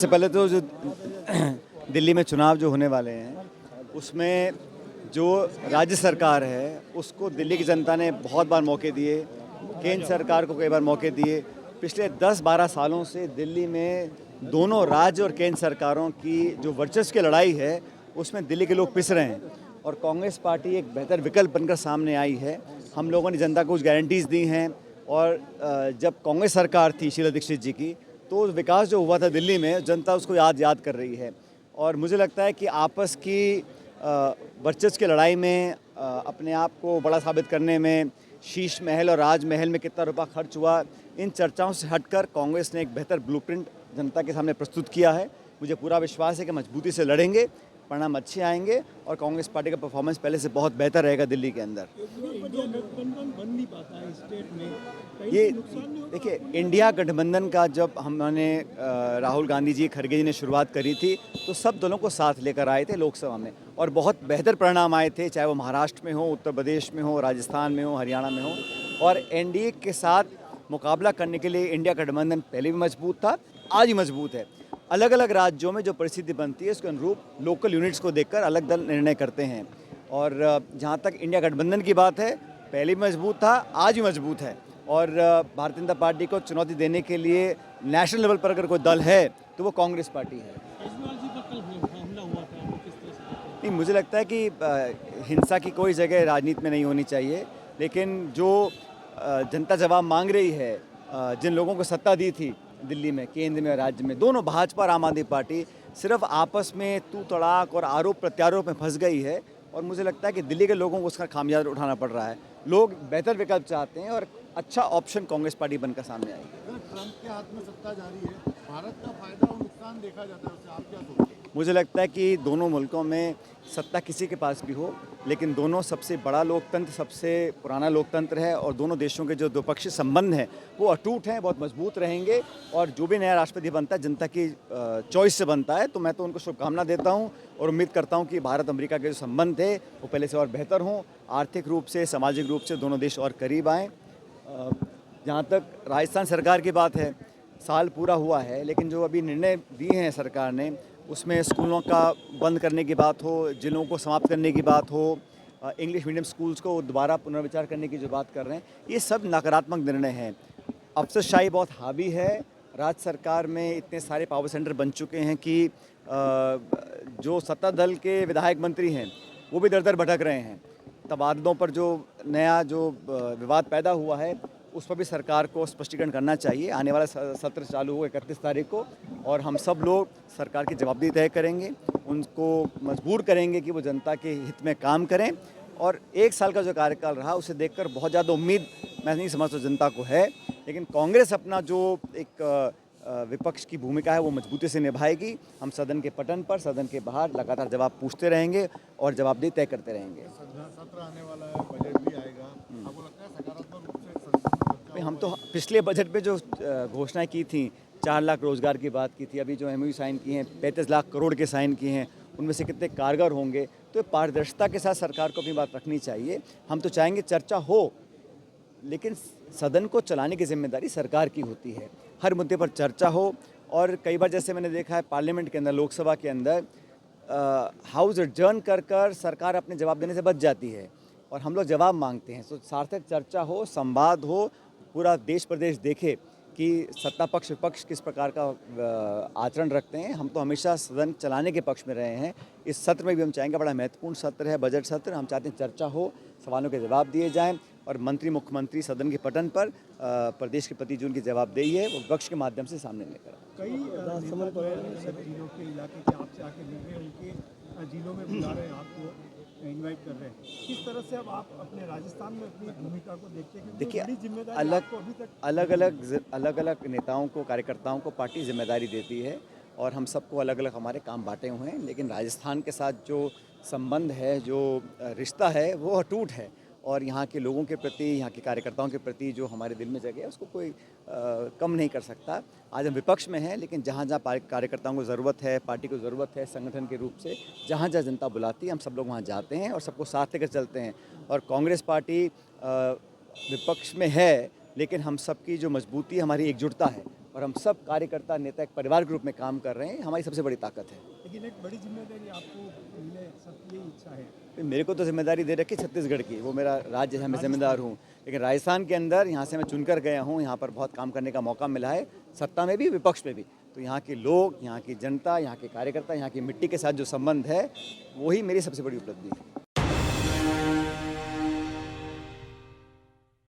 सबसे पहले तो जो दिल्ली में चुनाव जो होने वाले हैं उसमें जो राज्य सरकार है उसको दिल्ली की जनता ने बहुत बार मौके दिए, केंद्र सरकार को कई बार मौके दिए। पिछले 10-12 सालों से दिल्ली में दोनों राज्य और केंद्र सरकारों की जो वर्चस्व की लड़ाई है उसमें दिल्ली के लोग पिस रहे हैं और कांग्रेस पार्टी एक बेहतर विकल्प बनकर सामने आई है। हम लोगों ने जनता को कुछ गारंटीज़ दी हैं और जब कांग्रेस सरकार थी शीला दीक्षित जी की तो विकास जो हुआ था दिल्ली में जनता उसको याद कर रही है और मुझे लगता है कि आपस की वर्चस्व की लड़ाई में अपने आप को बड़ा साबित करने में शीश महल और राजमहल में कितना रुपया खर्च हुआ, इन चर्चाओं से हटकर कांग्रेस ने एक बेहतर ब्लूप्रिंट जनता के सामने प्रस्तुत किया है। मुझे पूरा विश्वास है कि मजबूती से लड़ेंगे, परिणाम अच्छे आएंगे और कांग्रेस पार्टी का परफॉर्मेंस पहले से बहुत बेहतर रहेगा दिल्ली के अंदर। ये देखिए, इंडिया गठबंधन का जब हमने राहुल गांधी जी, खड़गे जी ने शुरुआत करी थी तो सब दलों को साथ लेकर आए थे लोकसभा में और बहुत बेहतर परिणाम आए थे, चाहे वो महाराष्ट्र में हो, उत्तर प्रदेश में हो, राजस्थान में हो, हरियाणा में हो। और एनडीए के साथ मुकाबला करने के लिए इंडिया गठबंधन पहले भी मजबूत था, आज भी मजबूत है। अलग अलग राज्यों में जो परिस्थिति बनती है उसके अनुरूप लोकल यूनिट्स को देखकर अलग दल निर्णय करते हैं और जहाँ तक इंडिया गठबंधन की बात है, पहले भी मजबूत था, आज भी मजबूत है और भारतीय जनता पार्टी को चुनौती देने के लिए नेशनल लेवल पर अगर कोई दल है तो वो कांग्रेस पार्टी है। नहीं, मुझे लगता है कि हिंसा की कोई जगह राजनीति में नहीं होनी चाहिए, लेकिन जो जनता जवाब मांग रही है, जिन लोगों को सत्ता दी थी दिल्ली में, केंद्र में और राज्य में, दोनों भाजपा और आम आदमी पार्टी सिर्फ आपस में तू तड़ाक और आरोप प्रत्यारोप में फंस गई है और मुझे लगता है कि दिल्ली के लोगों को उसका खामियाजा उठाना पड़ रहा है। लोग बेहतर विकल्प चाहते हैं और अच्छा ऑप्शन कांग्रेस पार्टी बनकर सामने आएगी। ट्रंप के हाथ में सत्ता जारी है, भारत का फायदा और नुकसान देखा जाता है, उससे आप क्या सोचते हैं? मुझे लगता है कि दोनों मुल्कों में सत्ता किसी के पास भी हो, लेकिन दोनों सबसे बड़ा लोकतंत्र, सबसे पुराना लोकतंत्र है और दोनों देशों के जो द्विपक्षीय संबंध हैं वो अटूट हैं, बहुत मजबूत रहेंगे और जो भी नया राष्ट्रपति बनता है जनता की चॉइस से बनता है, तो मैं तो उनको शुभकामना देता हूं और उम्मीद करता हूं कि भारत अमेरिका के जो संबंध थे वो पहले से और बेहतर हों, आर्थिक रूप से, सामाजिक रूप से दोनों देश और करीब आएँ। जहाँ तक राजस्थान सरकार की बात है, साल पूरा हुआ है लेकिन जो अभी निर्णय दिए हैं सरकार ने उसमें स्कूलों का बंद करने की बात हो, जिलों को समाप्त करने की बात हो, इंग्लिश मीडियम स्कूल्स को दोबारा पुनर्विचार करने की जो बात कर रहे हैं, ये सब नकारात्मक निर्णय हैं। अफसरशाही बहुत हावी है, राज्य सरकार में इतने सारे पावर सेंटर बन चुके हैं कि जो सत्ता दल के विधायक मंत्री हैं वो भी दर दर भटक रहे हैं। तबादलों पर जो नया विवाद पैदा हुआ है उस पर भी सरकार को स्पष्टीकरण करना चाहिए। आने वाला सत्र चालू होगा 31 तारीख को और हम सब लोग सरकार की जवाबदेही तय करेंगे, उनको मजबूर करेंगे कि वो जनता के हित में काम करें और 1 साल का जो कार्यकाल रहा उसे देखकर बहुत ज़्यादा उम्मीद मैं नहीं समझता जनता को है, लेकिन कांग्रेस अपना जो एक विपक्ष की भूमिका है वो मजबूती से निभाएगी। हम सदन के पटन पर, सदन के बाहर लगातार जवाब पूछते रहेंगे और जवाबदेही तय करते रहेंगे। सत्र आने वाला है, बजट भी आएगा, आपको लगता है सकारात्मक रूप से संसद? हम तो पिछले बजट पे जो घोषणाएं की थी, 4 लाख रोजगार की बात की थी, अभी जो एमओयू साइन किए हैं 35 लाख करोड़ के साइन किए हैं, उनमें से कितने कारगर होंगे, तो पारदर्शिता के साथ सरकार को अपनी बात रखनी चाहिए। हम तो चाहेंगे चर्चा हो, लेकिन सदन को चलाने की जिम्मेदारी सरकार की होती है। हर मुद्दे पर चर्चा हो और कई बार जैसे मैंने देखा है पार्लियामेंट के अंदर, लोकसभा के अंदर हाउस एडजर्न कर सरकार अपने जवाब देने से बच जाती है और हम लोग जवाब मांगते हैं। तो सार्थक चर्चा हो, संवाद हो, पूरा देश प्रदेश देखे कि सत्ता पक्ष विपक्ष किस प्रकार का आचरण रखते हैं। हम तो हमेशा सदन चलाने के पक्ष में रहे हैं। इस सत्र में भी हम चाहेंगे, बड़ा महत्वपूर्ण सत्र है बजट सत्र, हम चाहते हैं चर्चा हो, सवालों के जवाब दिए जाएं और मंत्री मुख्यमंत्री सदन के पटन पर प्रदेश के प्रति जो उनकी जवाबदेही है वो विपक्ष के माध्यम से सामने लेकर कई जिलों के इलाके के आपसे आके मिल रहे हैं, उनके जिलों में बुला रहे हैं, आपको इनवाइट कर रहे हैं, किस तरह से अब आप अपने राजस्थान में अपनी भूमिका को देखते हैं? देखिए, बड़ी जिम्मेदारी आपको अभी तक अलग अलग नेताओं को, कार्यकर्ताओं को पार्टी जिम्मेदारी देती है और हम सबको अलग अलग हमारे काम बांटे हुए हैं, लेकिन राजस्थान के साथ जो संबंध है, जो रिश्ता है वो अटूट है और यहाँ के लोगों के प्रति, यहाँ के कार्यकर्ताओं के प्रति जो हमारे दिल में जगह है उसको कोई कम नहीं कर सकता। आज हम विपक्ष में हैं, लेकिन जहाँ जहाँ कार्यकर्ताओं को ज़रूरत है, पार्टी को ज़रूरत है, संगठन के रूप से जहाँ जहाँ जनता बुलाती है हम सब लोग वहाँ जाते हैं और सबको साथ लेकर चलते हैं। और कांग्रेस पार्टी विपक्ष में है, लेकिन हम सबकी जो मजबूती, हमारी एकजुटता है और हम सब कार्यकर्ता नेता एक परिवार के रूप में काम कर रहे हैं, हमारी सबसे बड़ी ताकत है। लेकिन एक बड़ी जिम्मेदारी आपको मिले, सबकी यही इच्छा है। फिर मेरे को तो जिम्मेदारी दे रखी छत्तीसगढ़ की, वो मेरा राज्य है, मैं जिम्मेदार हूँ। लेकिन राजस्थान के अंदर यहाँ से मैं चुनकर गया हूँ, यहाँ पर बहुत काम करने का मौका मिला है, सत्ता में भी विपक्ष में भी। तो यहाँ के लोग, यहाँ की जनता, यहाँ के कार्यकर्ता, यहाँ की मिट्टी के साथ जो संबंध है, वही मेरी सबसे बड़ी उपलब्धि है।